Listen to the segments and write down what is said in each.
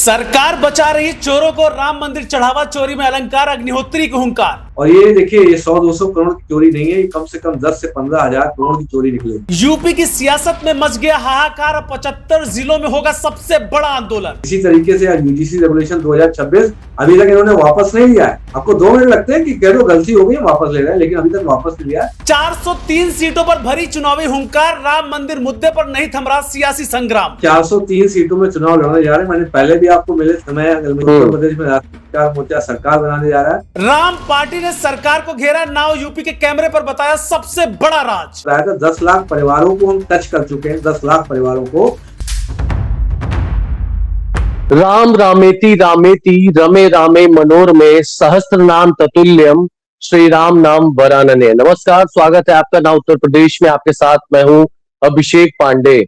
सरकार बचा रही चोरों को, राम मंदिर चढ़ावा चोरी में अलंकार अग्निहोत्री को हुंकार। और ये देखिए, ये 100-200 करोड़ की चोरी नहीं है, ये कम से कम 10 से 15 हजार करोड़ की चोरी निकली। यूपी की सियासत में मच गया हाहाकार, 75 जिलों में होगा सबसे बड़ा आंदोलन। इसी तरीके से आज यूजीसी रेगुलेशन 2026 अभी तक इन्होंने वापस नहीं लिया है। आपको 2 मिनट लगते हैं कि कह दो गलती हो गई, वापस ले रहे हैं, लेकिन अभी तक वापस नहीं लिया। 403 सीटों पर भरी चुनावी हुंकार, राम मंदिर मुद्दे पर नहीं थम रहा सियासी संग्राम। 403 सीटों में चुनाव लड़ने जा रहे हैं। मैंने पहले भी आपको मिले समय उत्तर प्रदेश में राष्ट्रीय मोर्चा सरकार बनाने जा रहा है। राम पार्टी ने सरकार को घेरा, नाउ यूपी के कैमरे पर बताया सबसे बड़ा राज। 10 लाख परिवारों को हम टच कर चुके हैं, 10 लाख परिवारों को। राम रामेति रामेति रमे रामे मनोरमे सहस्त्र नाम ततुल्यम श्री राम नाम वरानने। नमस्कार, स्वागत है आपका नाउ उत्तर प्रदेश में। आपके साथ मैं हूं अभिषेक पांडे।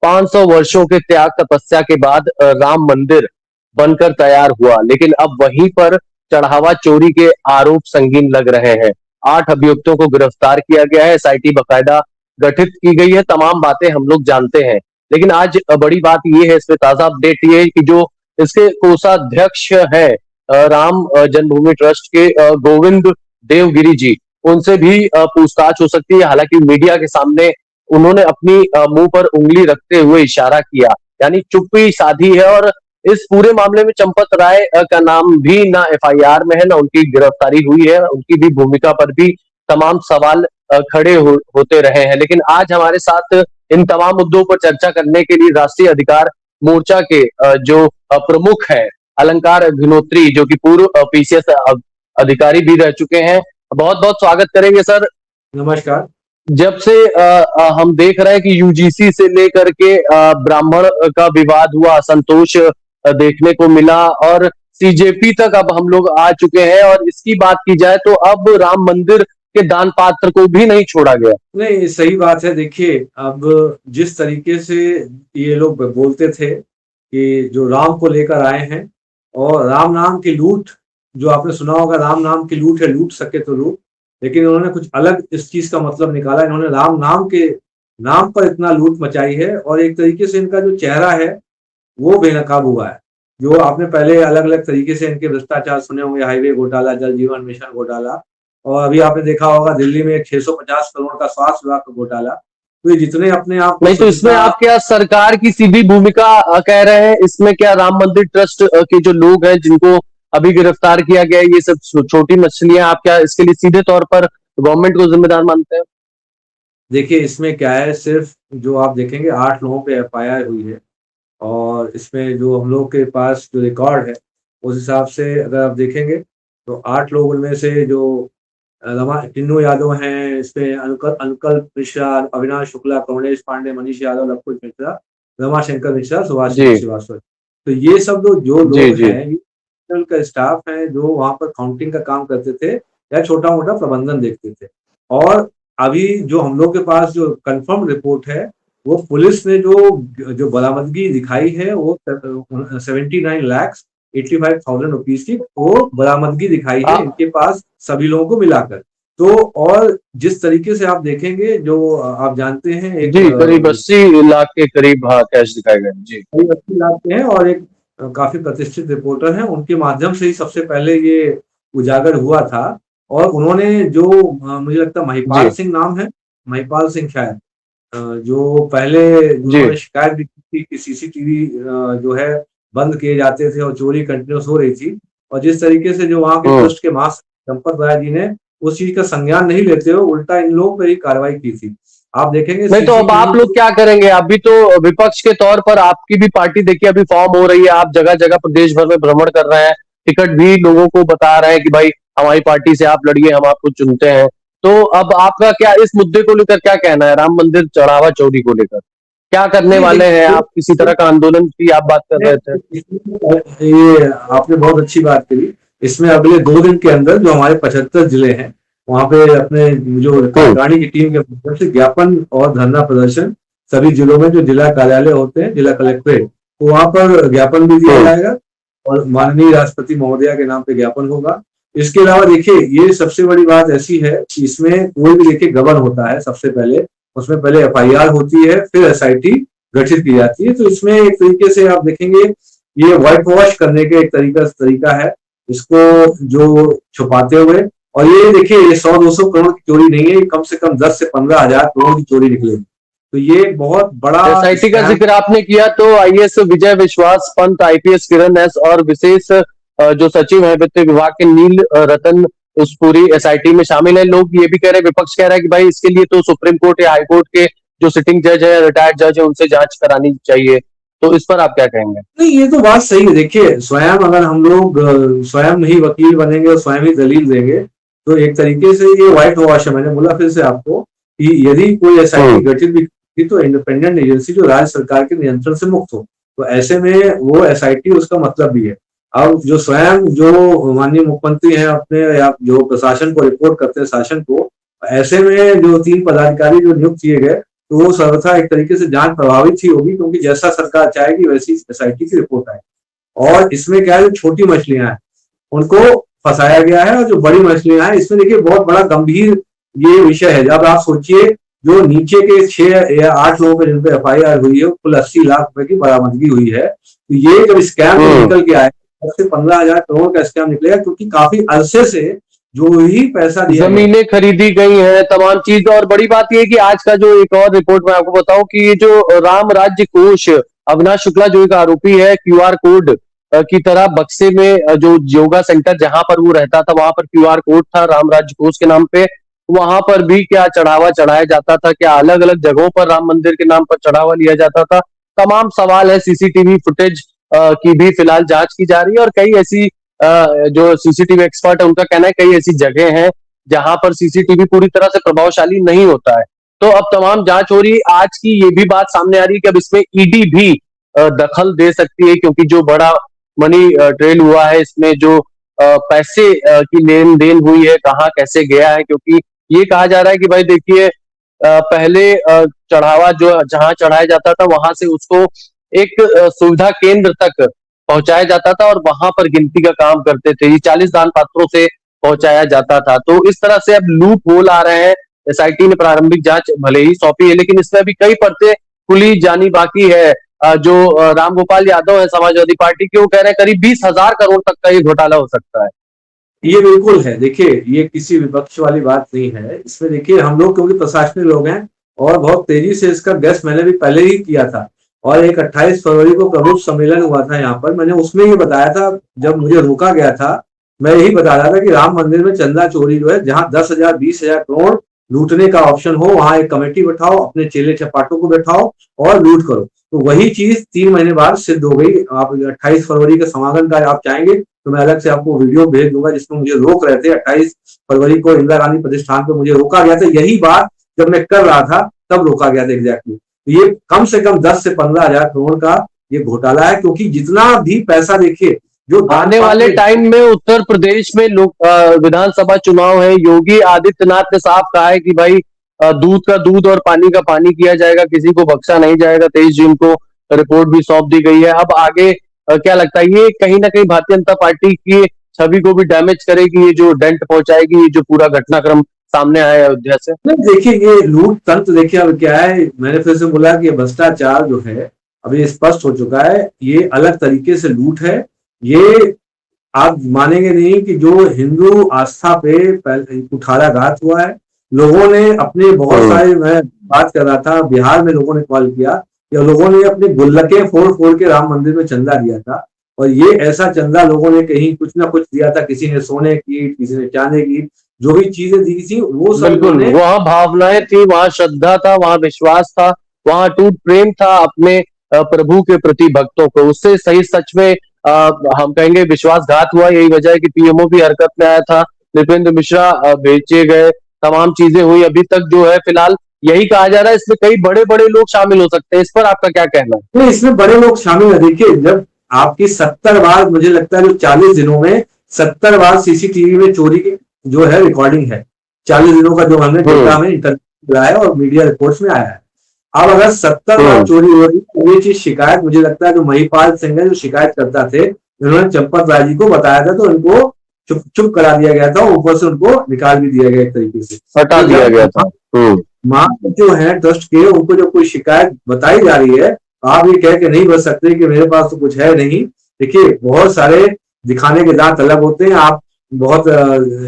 500 वर्षों के त्याग तपस्या के बाद राम मंदिर बनकर तैयार हुआ, लेकिन अब वहीं पर चढ़ावा चोरी के आरोप संगीन लग रहे हैं। 8 अभियुक्तों को गिरफ्तार किया गया है, एसआईटी बकायदा गठित की गई है। तमाम बातें हम लोग जानते हैं, लेकिन आज बड़ी बात यह है, इसमें ताजा अपडेट ये है कि जो इसके कोषाध्यक्ष है राम जन्मभूमि ट्रस्ट के गोविंद देवगिरी जी, उनसे भी पूछताछ हो सकती है। हालांकि मीडिया के सामने उन्होंने अपनी मुंह पर उंगली रखते हुए इशारा किया, यानी चुप्पी साधी है। और इस पूरे मामले में चंपत राय का नाम भी ना एफआईआर में है, ना उनकी गिरफ्तारी हुई है। उनकी भी भूमिका पर भी तमाम सवाल खड़े होते रहे हैं। लेकिन आज हमारे साथ इन तमाम मुद्दों पर चर्चा करने के लिए राष्ट्रीय अधिकार मोर्चा के जो प्रमुख है अलंकार अग्निहोत्री, जो कि पूर्व पीसीएस अधिकारी भी रह चुके हैं। बहुत बहुत स्वागत करेंगे सर। नमस्कार। जब से हम देख रहे हैं कि यूजीसी से लेकर के ब्राह्मण का विवाद हुआ, असंतोष देखने को मिला, और सीजेपी तक अब हम लोग आ चुके हैं। और इसकी बात की जाए तो अब राम मंदिर के दान पात्र को भी नहीं छोड़ा गया। नहीं, सही बात है। देखिए, अब जिस तरीके से ये लोग बोलते थे कि जो राम को लेकर आए हैं, और राम नाम की लूट, जो आपने सुना होगा, राम नाम की लूट है, लूट सके तो लूट, लेकिन उन्होंने कुछ अलग इस चीज का मतलब निकाला। इन्होंने राम नाम के नाम पर इतना लूट मचाई है, और एक तरीके से इनका जो चेहरा है वो बेनकाब हुआ है। जो आपने पहले अलग अलग तरीके से इनके भ्रष्टाचार सुने होंगे, हाईवे घोटाला, जल जीवन मिशन घोटाला, और अभी आपने देखा होगा दिल्ली में 650 करोड़ का स्वास्थ्य विभाग का घोटाला। तो ये जितने अपने आप नहीं, तो इसमें आप क्या सरकार की सीधी भूमिका कह रहे हैं? इसमें क्या राम मंदिर ट्रस्ट के जो लोग हैं जिनको अभी गिरफ्तार किया गया है, ये सब छोटी मछलियां, आप क्या इसके लिए सीधे तौर पर गवर्नमेंट को जिम्मेदार मानते हैं? देखिए, इसमें क्या है, सिर्फ जो आप देखेंगे 8 लोगों पे एफआईआर हुई है, और इसमें जो हम लोग के पास जो रिकॉर्ड है उस हिसाब से अगर आप देखेंगे तो 8 लोगों में से जो टिन्नू यादव हैं, इसमें अनुकल्प मिश्रा, अविनाश शुक्ला, कमलेश पांडे, मनीष यादव, लवकुश मिश्रा, रमाशंकर मिश्रा, सुभाष श्रीवास्तव, तो ये सब जो लोग हैं का स्टाफ है, जो वहां पर काउंटिंग का काम करते थे या छोटा मोटा प्रबंधन देखते थे। और अभी जो हम लोग के पास जो कंफर्म रिपोर्ट है, वो पुलिस ने जो बरामदगी दिखाई है, वो 79,85,000 रुपीज की वो बरामदगी दिखाई है इनके पास सभी लोगों को मिलाकर। तो और जिस तरीके से आप देखेंगे, जो आप जानते हैं, एक करीब 80 लाख के करीब कैश दिखाए गए जी, करीब 80 लाख के हैं, और एक काफी प्रतिष्ठित रिपोर्टर हैं, उनके माध्यम से ही सबसे पहले ये उजागर हुआ था। और उन्होंने जो मुझे लगता है महिपाल सिंह नाम है, महिपाल सिंह शायद, जो पहले उन्होंने शिकायत भी की थी कि सीसीटीवी जो है बंद किए जाते थे और चोरी कंटिन्यूस हो रही थी। और जिस तरीके से जो वहां के ट्रस्ट के महासचिव चंपत राय जी ने उस चीज का संज्ञान नहीं लेते हुए उल्टा इन लोगों पर ही कार्रवाई की थी। आप देखेंगे नहीं, तो अब आप लोग क्या करेंगे? अभी तो विपक्ष के तौर पर आपकी भी पार्टी देखिए अभी फॉर्म हो रही है, आप जगह जगह प्रदेश भर में भ्रमण कर रहे हैं, टिकट भी लोगों को बता रहे हैं कि भाई हमारी पार्टी से आप लड़िए, हम आपको चुनते हैं। तो अब आपका क्या इस मुद्दे को लेकर क्या कहना है? राम मंदिर चढ़ावा चोरी को लेकर क्या करने वाले हैं आप? किसी तरह का आंदोलन की आप बात कर रहे थे। ये आपने बहुत अच्छी बात करी। इसमें अगले 2 दिन के अंदर जो हमारे 75 जिले हैं, वहां पे अपने जो कार्यकारिणी की टीम के माध्यम से ज्ञापन और धरना प्रदर्शन सभी जिलों में जो जिला कार्यालय होते हैं, जिला कलेक्ट्रेट, तो वहां पर ज्ञापन भी दिया जाएगा, और माननीय राष्ट्रपति महोदया के नाम पे ज्ञापन होगा। इसके अलावा देखिए, ये सबसे बड़ी बात ऐसी है कि इसमें कोई भी देखिए गबन होता है, सबसे पहले उसमें पहले एफआईआर होती है, फिर एसआईटी गठित की जाती है। तो इसमें एक तरीके से आप देखेंगे ये व्हाइट वॉश करने के एक तरीका है, इसको जो छुपाते हुए। और ये देखिए, ये 100-200 करोड़ की चोरी नहीं है, ये कम से कम 10 से 15,000 करोड़ की चोरी निकलेगी। तो ये बहुत बड़ा एसआईटी का जिक्र आपने किया तो आईएएस विजय विश्वास पंत, आईपीएस किरण एस और विशेष जो सचिव है वित्त विभाग के नील रतन उस पूरी एसआईटी में शामिल है। लोग ये भी कह रहे हैं, विपक्ष कह रहा है कि भाई इसके लिए तो सुप्रीम कोर्ट या हाई कोर्ट के जो सिटिंग जज है, रिटायर्ड जज है, उनसे जांच करानी चाहिए। तो इस पर आप क्या कहेंगे? नहीं, ये तो बात सही है। देखिए, स्वयं अगर हम लोग स्वयं ही वकील बनेंगे और स्वयं ही दलील देंगे तो एक तरीके से ये व्हाइट वॉश है। मैंने बोला फिर से आपको कि यदि कोई एसआईटी गठित भी की तो इंडिपेंडेंट एजेंसी जो राज्य सरकार के नियंत्रण से मुक्त हो, तो ऐसे में वो एसआईटी उसका मतलब भी है। अब जो स्वयं जो माननीय मुख्यमंत्री हैं अपने या जो प्रशासन को रिपोर्ट करते हैं शासन को, ऐसे में जो 3 पदाधिकारी जो नियुक्त किए गए तो वो सर्वथा एक तरीके से जांच प्रभावित ही होगी, क्योंकि जैसा सरकार चाहेगी वैसी एसआईटी की रिपोर्ट आए। और इसमें क्या है, जो छोटी मछलियां हैं उनको फंसाया गया है और जो बड़ी मछलियां हैं इसमें देखिए बहुत बड़ा गंभीर ये विषय है। जब आप सोचिए, जो नीचे के 6 या 8 लोगों पर जिन पर एफआईआर हुई है कुल 80 लाख रुपए की बरामदगी हुई है। तो ये जब स्कैम निकल के आए, 10 से 15,000 करोड़ का स्कैम निकलेगा, क्योंकि काफी अरसे से जो ही पैसा दिया, जमीनें खरीदी गई हैं, तमाम चीज। और बड़ी बात यह है कि आज का जो एक और रिपोर्ट मैं आपको बताऊं कि ये जो राम राज्य कोष, अविनाश शुक्ला जो एक आरोपी है, क्यूआर कोड की तरह बक्से में जो योगा सेंटर जहां पर वो रहता था वहां पर क्यूआर कोड था राम राज्य कोष के नाम पे, वहां पर भी क्या चढ़ावा चढ़ाया जाता था, क्या अलग अलग जगहों पर राम मंदिर के नाम पर चढ़ावा लिया जाता था। तमाम सवाल है। सीसीटीवी फुटेज की भी फिलहाल जांच की जा रही है और कई ऐसी जो सीसीटीवी एक्सपर्ट है उनका कहना है कई ऐसी जगह हैं जहां पर सीसीटीवी पूरी तरह से प्रभावशाली नहीं होता है। तो अब तमाम जांच हो रही है। आज की ये भी बात सामने आ रही है कि अब इसमें ईडी भी दखल दे सकती है, क्योंकि जो बड़ा मनी ट्रेल हुआ है, इसमें जो पैसे की लेन देन हुई है, कहाँ कैसे गया है। क्योंकि ये कहा जा रहा है कि भाई देखिए, पहले चढ़ावा जो जहां चढ़ाया जाता था वहां से उसको एक सुविधा केंद्र तक पहुंचाया जाता था और वहां पर गिनती का काम करते थे। ये 40 दान पात्रों से पहुंचाया जाता था। तो इस तरह से अब लूप होल आ रहे हैं। एसआईटी ने प्रारंभिक जांच भले ही सौंपी है, लेकिन इसमें अभी कई परतें खुली जानी बाकी है। जो रामगोपाल यादव है समाजवादी पार्टी के, वो कह रहे हैं करीब 20,000 करोड़ तक का ये घोटाला हो सकता है। ये बिल्कुल है। देखिए, ये किसी विपक्ष वाली बात नहीं है। इसमें देखिए, हम लोग क्योंकि प्रशासनिक लोग हैं और बहुत तेजी से इसका गैस मैंने भी पहले ही किया था और एक 28 फरवरी को प्रबुद्ध सम्मेलन हुआ था यहाँ पर। मैंने उसमें ये बताया था, जब मुझे रोका गया था, मैं यही बता रहा था कि राम मंदिर में चंदा चोरी जो है, जहां 10,000 20,000 करोड़ लूटने का ऑप्शन हो, वहां एक कमेटी बैठाओ, अपने चेले चपाटों को बैठाओ और लूट करो। तो वही चीज 3 महीने बाद सिद्ध हो गई। आप 28 फरवरी के समागम का आप चाहेंगे तो मैं अलग से आपको वीडियो भेज दूंगा जिसमें मुझे रोक रहे थे। 28 फरवरी को इंदिरा गांधी प्रतिष्ठान पर मुझे रोका गया था। यही बात जब मैं कर रहा था तब रोका गया था एग्जैक्टली। ये कम से कम 10 से 15,000 करोड़ का ये घोटाला है, क्योंकि जितना भी पैसा देखिए जो आने वाले टाइम में उत्तर प्रदेश में लोग विधानसभा चुनाव है। योगी आदित्यनाथ ने साफ कहा है कि भाई दूध का दूध और पानी का पानी किया जाएगा, किसी को बख्शा नहीं जाएगा। 23 जून को रिपोर्ट भी सौंप दी गई है। अब आगे क्या लगता है, ये कहीं ना कहीं भारतीय जनता पार्टी की छवि को भी डैमेज करेगी, ये जो डेंट पहुंचाएगी, ये जो पूरा घटनाक्रम सामने आया अयोध्या से? देखिए, ये लूट तंत्र देखिए अब क्या है। मैंने फिर से बोला कि भ्रष्टाचार जो है अभी स्पष्ट हो चुका है। ये अलग तरीके से लूट है। ये आप मानेंगे नहीं कि जो हिंदू आस्था पे कुठाराघात हुआ है, लोगों ने अपने बहुत सारे, मैं बात कर रहा था बिहार में, लोगों ने कॉल किया कि लोगों ने अपने गुल्लकें फोड़ फोड़ के राम मंदिर में चंदा दिया था। और ये ऐसा चंदा लोगों ने कहीं कुछ ना कुछ दिया था, किसी ने सोने की, किसी ने चांदी की, जो भी चीजें दी थी वो सब वहां भावनाएं थी, वहां श्रद्धा था, वहां विश्वास था, वहां टूट प्रेम था अपने प्रभु के प्रति भक्तों को। उससे सही सच में हम कहेंगे विश्वासघात हुआ। यही वजह है कि पीएमओ भी हरकत में आया था, नृपेंद्र मिश्रा बेचे गए, तमाम चीजें हुई। अभी तक जो है फिलहाल यही कहा जा रहा है इसमें कई बड़े बड़े लोग शामिल हो सकते हैं। इस पर आपका क्या कहना है? नहीं, इसमें बड़े लोग शामिल है। देखिए, जब आपकी 70 बार, मुझे लगता है जो 40 दिनों में 70 बार सीसीटीवी में चोरी की जो है रिकॉर्डिंग है, 40 दिनों का जो हमने डेटा में इंटरनेट मिला है और मीडिया रिपोर्ट्स में आया है। अब अगर 70 बार चोरी हो रही तो ये चीज शिकायत, मुझे लगता है जो महिपाल सिंह है जो शिकायत करता थे, उन्होंने चंपत राय जी को बताया था तो उनको चुप करा दिया गया था। ऊपर से उनको निकाल भी दिया गया, एक तरीके से हटा दिया गया था। मां जो है ट्रस्ट के, उनको जो कोई शिकायत बताई जा रही है, आप ये कह के नहीं बच सकते कि मेरे पास तो कुछ है नहीं। देखिए बहुत सारे दिखाने के दांत अलग होते हैं। आप बहुत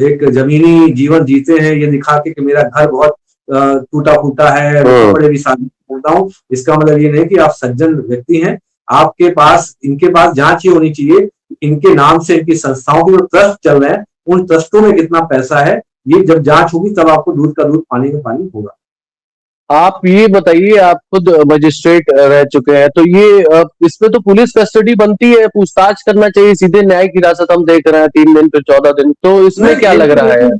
एक जमीनी जीवन जीते हैं ये दिखा के कि मेरा घर बहुत टूटा फूटा है, कपड़े भी साथ बोलता हूँ, इसका मतलब ये नहीं कि आप सज्जन व्यक्ति हैं। आपके पास इनके पास जांच ही होनी चाहिए, इनके नाम से इनकी संस्थाओं के जो ट्रस्ट चल रहे हैं उन ट्रस्टों में कितना पैसा है। ये जब जांच होगी तब आपको दूध का दूध पानी का पानी होगा। आप ये बताइए, आप खुद मजिस्ट्रेट रह चुके हैं, तो ये इसमें तो पुलिस कस्टडी बनती है, पूछताछ करना चाहिए, सीधे न्यायिक हिरासत हम देख रहे हैं 3 दिन फिर 14 दिन, तो इसमें क्या लग रहा है?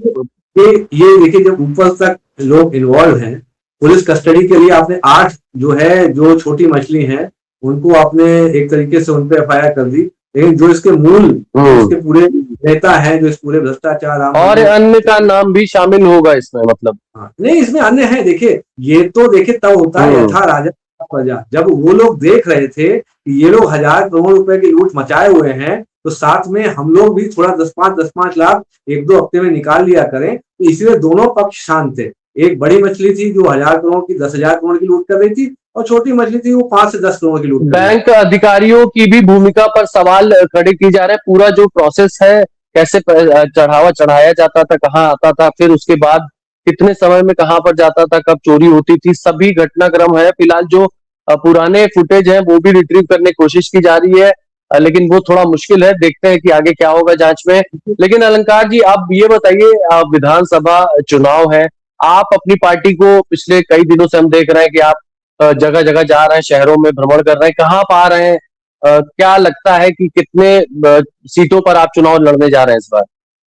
ये देखिए जब ऊपर तक लोग इन्वॉल्व हैं, पुलिस कस्टडी के लिए आपने 8 जो छोटी मछली हैं उनको आपने एक तरीके से उन पे एफआईआर कर दी, लेकिन जो इसके मूल इसके पूरे नेता हैं, जो इस पूरे भ्रष्टाचार और अन्य का नाम भी शामिल होगा इसमें, मतलब नहीं इसमें अन्य है। देखिए ये तो देखिए तब होता है यथा राजा प्रजा, जब वो लोग देख रहे थे कि ये लोग 1000 करोड़ रुपए की लूट मचाए हुए हैं, तो साथ में हम लोग भी थोड़ा 10-5 लाख 1-2 हफ्ते में निकाल लिया करें, तो इसलिए दोनों पक्ष शांत थे। एक बड़ी मछली थी जो 1000 करोड़ की 10,000 करोड़ की लूट कर रही थी, और छोटी मछली थी वो 5 से 10 करोड़ की लूट। बैंक अधिकारियों की भी भूमिका पर सवाल खड़े किए जा रहे हैं। पूरा जो प्रोसेस है, कैसे चढ़ावा चढ़ाया जाता था, कहाँ आता था, फिर उसके बाद कितने समय में कहाँ पर जाता था, कब चोरी होती थी, सभी घटनाक्रम है। फिलहाल जो पुराने फुटेज है वो भी रिट्रीव करने की कोशिश की जा रही है, लेकिन वो थोड़ा मुश्किल है। देखते हैं कि आगे क्या होगा जांच में। लेकिन अलंकार जी, आप ये बताइए, विधानसभा चुनाव है, आप अपनी पार्टी को पिछले कई दिनों से हम देख रहे हैं कि आप जगह जगह जा रहे हैं, शहरों में भ्रमण कर रहे हैं, कहाँ पा रहे हैं, क्या लगता है कि कितने सीटों पर आप चुनाव लड़ने जा रहे हैं इस बार?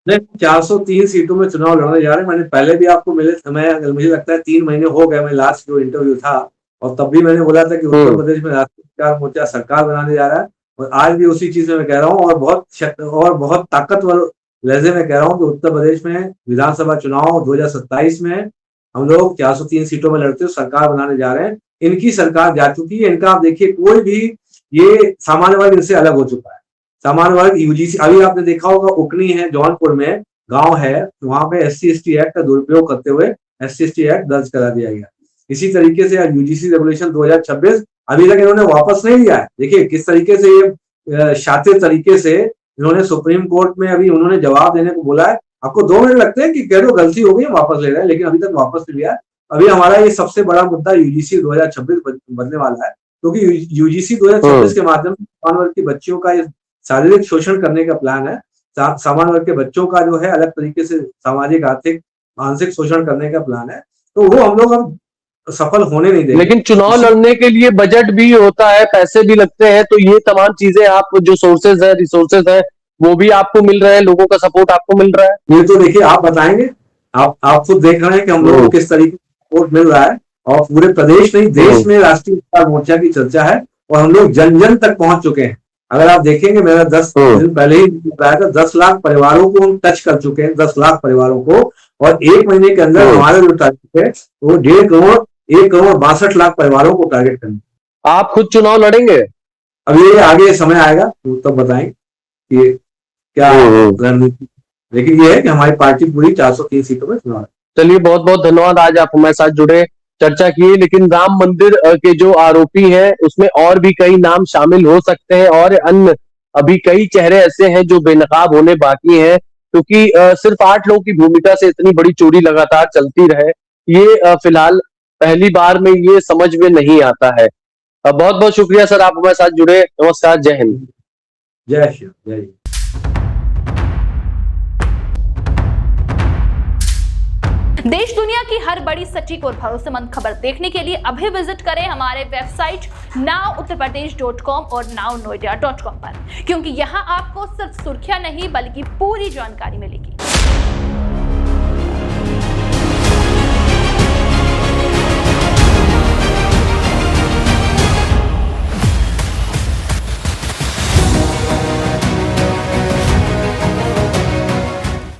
नहीं, 403 सीटों में चुनाव लड़ने जा रहे हैं। मैंने पहले भी आपको मिले समय, मुझे लगता है 3 महीने हो गए, मैं लास्ट जो इंटरव्यू था, और तब भी मैंने बोला था कि उत्तर प्रदेश में राष्ट्रीय मोर्चा सरकार बनाने जा रहा है, और आज भी उसी चीज में मैं कह रहा हूँ, और बहुत ताकतवर लहजे में कह रहा हूँ कि उत्तर प्रदेश में विधानसभा चुनाव 2027 में हम लोग 403 सीटों में लड़ते हुए सरकार बनाने जा रहे हैं। इनकी सरकार जा चुकी है, इनका आप देखिए कोई भी, ये सामान्य वर्ग इनसे अलग हो चुका है। सामान्य वर्ग यूजीसी, अभी आपने देखा होगा उकनी है जौनपुर में गांव है, वहां पे SC/ST एक्ट का दुरुपयोग करते हुए SC/ST एक्ट दर्ज करा दिया गया। इसी तरीके से आज यूजीसी रेगुलेशन 2026 अभी तक इन्होंने वापस नहीं लिया है। देखिए किस तरीके से ये शातिर तरीके से इन्होंने सुप्रीम कोर्ट में अभी उन्होंने जवाब देने को बोला है। आपको 2 मिनट लगते हैं कि कह दो गलती हो गई, वापस ले रहे हैं, लेकिन अभी तक वापस नहीं लिया है। अभी हमारा ये सबसे बड़ा मुद्दा यूजीसी 2026 बनने वाला है, क्योंकि यूजीसी 2026 के माध्यम से सामान्य वर्ग की बच्चियों का शारीरिक शोषण करने का प्लान है। सामान्य वर्ग के बच्चों का जो है अलग तरीके से सामाजिक, आर्थिक, मानसिक शोषण करने का प्लान है, तो वो हम लोग अब सफल होने नहीं देंगे। लेकिन चुनाव लड़ने के लिए बजट भी होता है, पैसे भी लगते हैं, तो ये तमाम चीजें, आप जो सोर्सेज है, रिसोर्सेज है, वो भी आपको मिल रहे हैं, लोगों का सपोर्ट आपको मिल रहा है? ये तो देखिए आप बताएंगे, आप खुद देख रहे हैं कि हम लोगों को किस तरीके से सपोर्ट मिल रहा है, और पूरे प्रदेश नहीं देश में राष्ट्रीय मोर्चा की चर्चा है, और हम लोग जन जन तक पहुंच चुके हैं। अगर आप देखेंगे, मेरा 10 दिन पहले ही बताया था, 10 लाख परिवारों को हम टच कर चुके हैं, 10 लाख परिवारों को, और 1 महीने के अंदर हमारे जो टारगेट है वो 1 करोड़ 62 लाख परिवारों को टारगेट करना। आप खुद चुनाव लड़ेंगे? अब ये आगे समय आएगा तो तब बताएंगे कि क्या रणनीति, लेकिन ये है कि हमारी पार्टी पूरी 403 सीटों में चुनाव है। चलिए, बहुत बहुत धन्यवाद, आज आप हमारे साथ जुड़े, चर्चा किए। लेकिन राम मंदिर के जो आरोपी हैं उसमें और भी कई नाम शामिल हो सकते हैं, और अन्य अभी कई चेहरे ऐसे हैं जो बेनकाब होने बाकी हैं, क्योंकि सिर्फ 8 लोगों की भूमिका से इतनी बड़ी चोरी लगातार चलती रहे, ये फिलहाल पहली बार में ये समझ में नहीं आता है। बहुत बहुत शुक्रिया सर, आप हमारे साथ जुड़े। नमस्कार, जय हिंद। जय श्री जय हिंद। देश दुनिया की हर बड़ी, सटीक और भरोसेमंद खबर देखने के लिए अभी विजिट करें हमारे वेबसाइट nowuttarpradesh.com और nownoida.com पर, क्योंकि यहाँ आपको सिर्फ सुर्खियां नहीं बल्कि पूरी जानकारी मिलेगी।